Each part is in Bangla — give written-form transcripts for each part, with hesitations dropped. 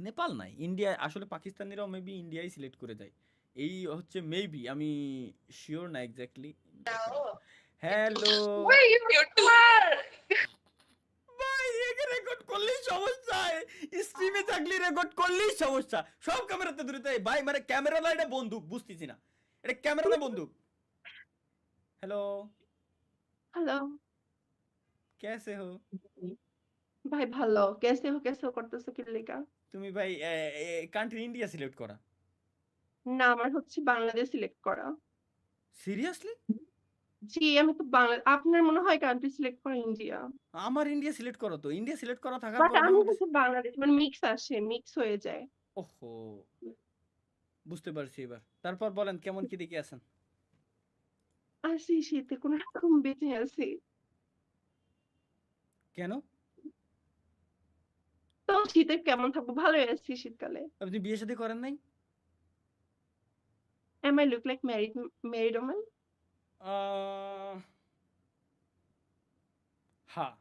নেপাল নাই, ইন্ডিয়া, আসলে পাকিস্তানিরাও মেবি ইন্ডিয়াই সিলেক্ট করে যায়। এই হচ্ছে মেবি, আমি শিওর না exactly. Hello Where you YouTuber? ভাই, একে রেকর্ড করলেই সমস্যা, স্ট্রিমে থাকলে রেকর্ড করলেই সমস্যা, সব ক্যামেরাতে দূরে তাই ভাই, মানে ক্যামেরা না এটা বন্দুক, বুঝতেছি না এটা ক্যামেরা না বন্দুক। হ্যালো, हेलो कैसे हो? भाई ভালো कैसे हो করতেছো কি লেগা? তুমি ভাই কান্ট্রি ইন্ডিয়া সিলেক্ট করা? না আমার হচ্ছে বাংলাদেশ সিলেক্ট করা। সিরিয়াসলি? জি আমি তো বাংলা, আপনার মনে হয় কান্ট্রি সিলেক্ট করা ইন্ডিয়া, আমার ইন্ডিয়া সিলেক্ট করো, তো ইন্ডিয়া সিলেক্ট করা থাকার বাট পর আমি বাংলাদেশ। হচ্ছে বাংলাদেশ, মানে মিক্স আসে, মিক্স হয়ে যায়। ওহো, বুঝতে পারছি এবার। তারপর বলেন কেমন কি দেখে আছেন? আসি শীতে কোন রকম বেঁচে আছি। কেন? তো শীতে কেমন থাকবো, ভালোই আছি শীতকালে। আপনি বিয়ে শাদী করেন নাই? Am I look like married woman? আহ, হ্যাঁ।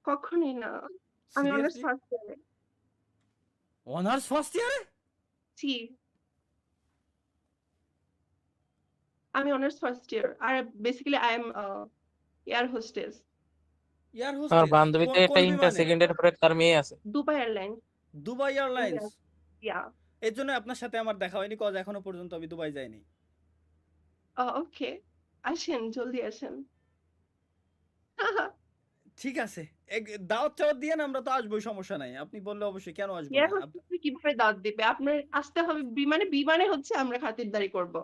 কখনই না। আমি অনার্স সিরিয়াসলি? ফার্স্ট ইয়ারে। অনার্স ফার্স্ট ইয়ারে? জি আমি অনার্স ফার্স্ট ইয়ার, আর basically I am air hostess. Air আমার হোস্টেস? বান্ধবীতে কোন একটা কোন ইন্টার বিমানে? সেকেন্ডের পরে তার মেয়ে আছে। Dubai airlines. Dubai airlines? India. Yeah. এর জন্য আপনার সাথে আমার দেখা হয়নি, কজ এখনো পর্যন্ত আমি দুবাই যাইনি। ওকে, আসেন জলদি আসেন। ঠিক আছে, দাওয়াত চাওয়াত দিয়ে না, আমরা তো আসবোই, সমস্যা নাই, আপনি বললে অবশ্যই, কেন আসবো এয়ার না। হোস্টেস কিভাবে দাওয়াত দিবে? আপনার আসতে হবে বিমানে, বিমানে হচ্ছে আমরা খাতিরদারি করব।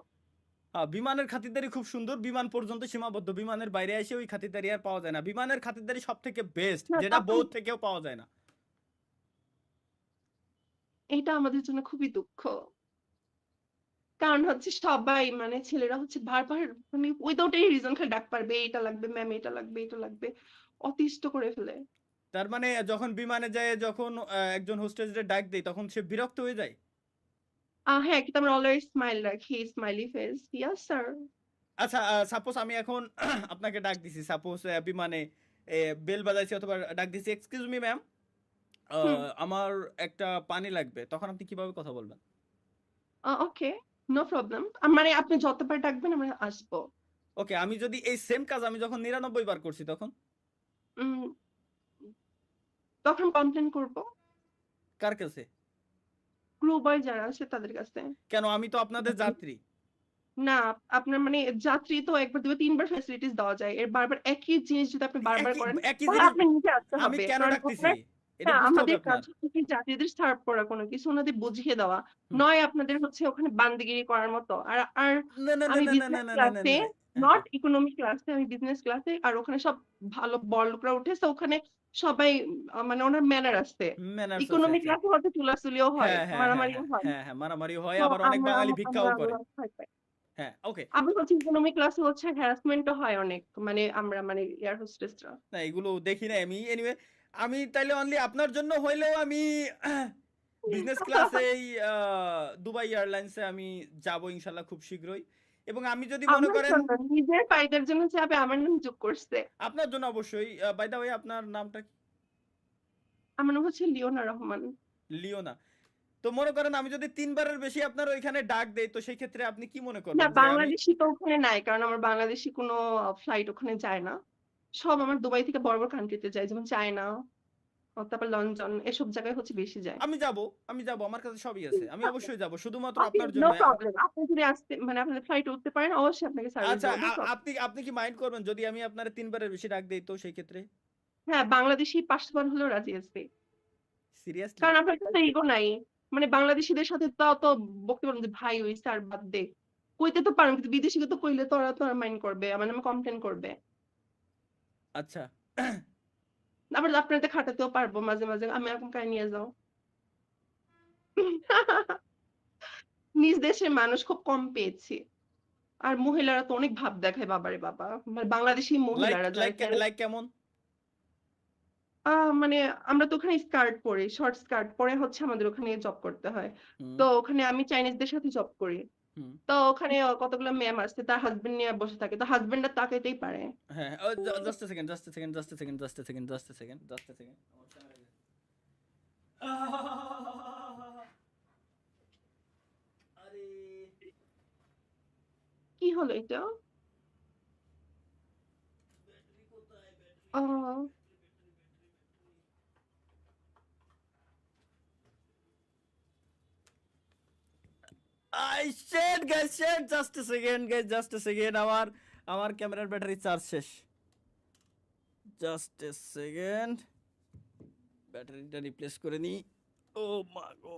বিমানের খাতিরদারি খুব সুন্দর, বিমান পর্যন্ত সীমাবদ্ধ, বিমানের বাইরে এসে ওই খাতিরদারি আর পাওয়া যায় না। বিমানের খাতিরদারি সব থেকে বেস্ট, না যেটা তখন বউ থেকেও পাওয়া যায় না। এটা আমাদের জন্য খুবই দুঃখ, কারণ হচ্ছে সবাই মানে ছেলেরা হচ্ছে বারবার মানে উইদাউট এনি রিজন খালি ডাক পারবে, এটা লাগবে ম্যাম, এটা লাগবে, এটা লাগবে, অতিষ্ঠ করে ফেলে। তার মানে যখন বিমানে যায়, যখন একজন হোস্টেসের ডাক দেয়, তখন সে বিরক্ত হয়ে যায়। হ্যাঁ কিন্তু আমরা অলওয়েজ স্মাইল রাখি, স্মাইলি ফেস। Yes sir. আচ্ছা, সাপোজ আমি এখন আপনাকে ডাক দিছি, সাপোজ বিমানে বেল বাজাইছি অথবা ডাক দিছি, এক্সকিউজ মি ম্যাম, হুম। আমার একটা পানি লাগবে, তখন আপনি কিভাবে কথা বলবেন? ওকে, নো প্রবলেম। মানে আপনি যতবার ডাকবেন আমরা আসবো। ওকে, আমি যদি এই সেম কাজ আমি যখন 99 বার করছি তখন? উম, তখন কমপ্লেন করব কার কাছে? ক্রু বয় যারা আছে তাদের কাছে। কেন, আমি তো আপনাদের যাত্রী। না, আপনার মানে যাত্রী তো একবার দুই তিনবার ফ্যাসিলিটিস দেওয়া যায়, এর বারবার একই জিনিস যদি আপনি বারবার একই করেন একই তাহলে জিনিস আপনার নিজে আসতে আমি হবে, কেন কারণ ডাকতেছি, আপনার, এটা হ্যাঁ বুঝতে হবে আমাদের কাজ আপনার। হচ্ছে কি যাত্রীদের সার্ভ করা, কোনো কিছু ওনাদের বুঝিয়ে দেওয়া, হুম। নয় আপনাদের হচ্ছে ওখানে বান্দিগিরি করার মতো। আর আর না না না আমি না না না বিজনেস না না না ক্লাসে, না। নট হ্যাঁ, ইকোনমি ক্লাসে, আমি বিজনেস ক্লাসে, আর ওখানে সব ভালো বড় লোকরা উঠেছে ওখানে, সবাই মানে ওনার ম্যানার আছে। ম্যানার্স আছে, ইকোনমি আচ্ছা। ক্লাসে হয়তো চুলাচুলিও হয়, হ্যাঁ হ্যাঁ হ্যাঁ মারামারিও হ্যাঁ হয়। হ্যাঁ হ্যাঁ, মারামারি হয়, তো আবার অনেক আমরা বাঙালি আমরা ভিক্ষাও করে। ভয় পাই। হ্যাঁ, ওকে। আবার হচ্ছে ইকোনমি ক্লাসে হচ্ছে হ্যারাসমেন্টও হয় অনেক, মানে আমরা মানে এয়ার হোস্টেসরা। না, এগুলো দেখি না আমি, এনিওয়ে। আমি তাইলে অনলি আপনার জন্য হইলেও আমি বিজনেস ক্লাসে এই দুবাই এয়ারলাইন্সে আমি যাব ইনশাল্লাহ খুব শীঘ্রই। এবং আমি যদি মনে আমার করেন, জন্য, নিজের ফায়দার জন্য যাবে, আমার নাম যোগ করছে। আপনার জন্য অবশ্যই। বাই দা ওয়ে, আপনার নামটা কি? আমার নাম হচ্ছে লিওনা রহমান। লিওনা। তো মনে করেন আমি যদি 3 বারের বেশি আপনার ওইখানে ডাক দেই, তো সেই ক্ষেত্রে আপনি কি মনে না করবেন যে আমি? বাংলাদেশি তো ওখানে নাই, কারণ আমার বাংলাদেশি কোনো ফ্লাইট ওখানে যায় না। সব আমার দুবাই থেকে বড় বড় কান্ট্রিতে যায়, যেমন চায়না, তারপর লন্ডন, এসব জায়গায় হচ্ছে বেশি যায়। আমি যাব, আমি যাব, আমার কাছে সবই আছে, আমি অবশ্যই যাব, শুধুমাত্র ওকে, আপনার নো জন্য। প্রবলেম, আপনি যদি আসতে মানে আপনাদের ফ্লাইট উঠতে পারেন অবশ্যই আপনাকে সার্ভিস আচ্ছা, দেবো, নো প্রবলেম। আপনি আপনি কি মাইন্ড করবেন যদি আমি আপনার 3 বারের বেশি ডাক দেই, তো সেই ক্ষেত্রে? হ্যাঁ বাংলাদেশি 500 বার হলেও রাজি আছে, সিরিয়াসলি? কারণ আপনার কাছে ইগো নাই। মানে বাংলাদেশিদের সাথে তো অত বকতে পারেন যে ভাই ওই স্যার বাদ দে, কইতে তো পারেন, কিন্তু বিদেশিকে তো কইলে তো ওরা তো মাইন্ড করবে, আমার নামে কমপ্লেন করবে। আচ্ছা। আবার আপনাদের খাটাতেও পারবো মাঝে মাঝে, আমি এরকম কাই নিয়ে যাও। নিজ দেশের মানুষ খুব কম পেয়েছি, আর মহিলারা তো অনেক ভাব দেখায়, বাবারে বাবা, মানে বাংলাদেশি লাইক মহিলারা যারা লাইক যারা লাইক কেমন? মানে আমরা তো ওখানে স্কার্ট পরি, শর্ট স্কার্ট পরে হচ্ছে আমাদের ওখানে জব করতে হয়। হুম তো ওখানে আমি চাইনিজদের সাথে জব করি। হুম। তো ওখানে কতগুলো ম্যাম আসছে তার হাজবেন্ড নিয়ে বসে থাকে, তো হাজবেন্ডটা তাকাইতেই পারে। হ্যাঁ, জাস্ট এ সেকেন্ড, জাস্ট এ সেকেন্ড, জাস্ট এ সেকেন্ড, জাস্ট এ সেকেন্ড, জাস্ট এ সেকেন্ড, জাস্ট এ সেকেন্ড। আরে কি হলো এটা? ব্যাটারি কোথায়? ব্যাটারি, ও battery, battery, battery, battery. I shit guys, shit, just A second guys, just A second. আমার ক্যামেরার ব্যাটারি চার্জ শেষ। জাস্ট এ সেকেন্ড, ব্যাটারিটা রিপ্লেস করে নি। ও মা গো।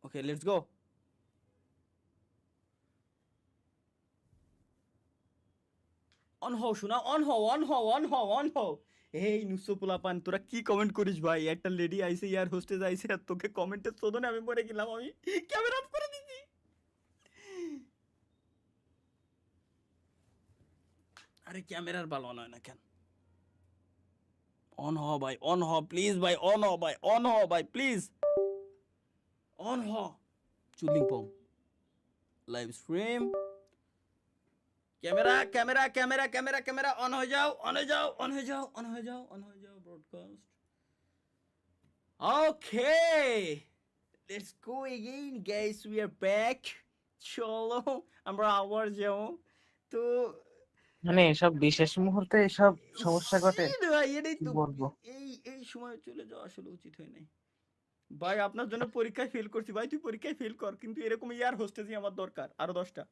ওকে, লেটস গো। অন হও শোনা, অন হও, অন হও, অন হও, অন হও। এই নুসো পোলাপান, তোরা কি কমেন্ট করিস ভাই? একটা লেডি আইছে, ইয়ার হোস্টেস আইছে, আর তোকে কমেন্টের শোধনে আমি মরে গেলাম। আমি ক্যামেরা অফ করে দিছি। আরে ক্যামেরার ভালো নয় না কেন? অন হ ভাই, অন হ প্লিজ ভাই, অন হ ভাই, অন হ ভাই প্লিজ, অন হ। চুদলিং পং live stream, camera camera camera camera camera on হয়ে যাও, অন হয়ে যাও, অন হয়ে যাও, অন হয়ে যাও, অন হয়ে যাও, broadcast. Okay, let's go again guys, we are back. চলো আমরা আবার যাও। তো মানে এসব বিশেষ মুহূর্তে এসব সমস্যা ঘটে, shit ভাই, এটাই কি তো। বলবো। এই সময় চলে যাওয়া আসলে উচিত হয় নাই ভাই। আপনার জন্য পরীক্ষায় ফেল করছি ভাই, তুই পরীক্ষায় ফেল কর, কিন্তু এরকম ইয়ার হোস্টেজই আমার দরকার আরো 10টা।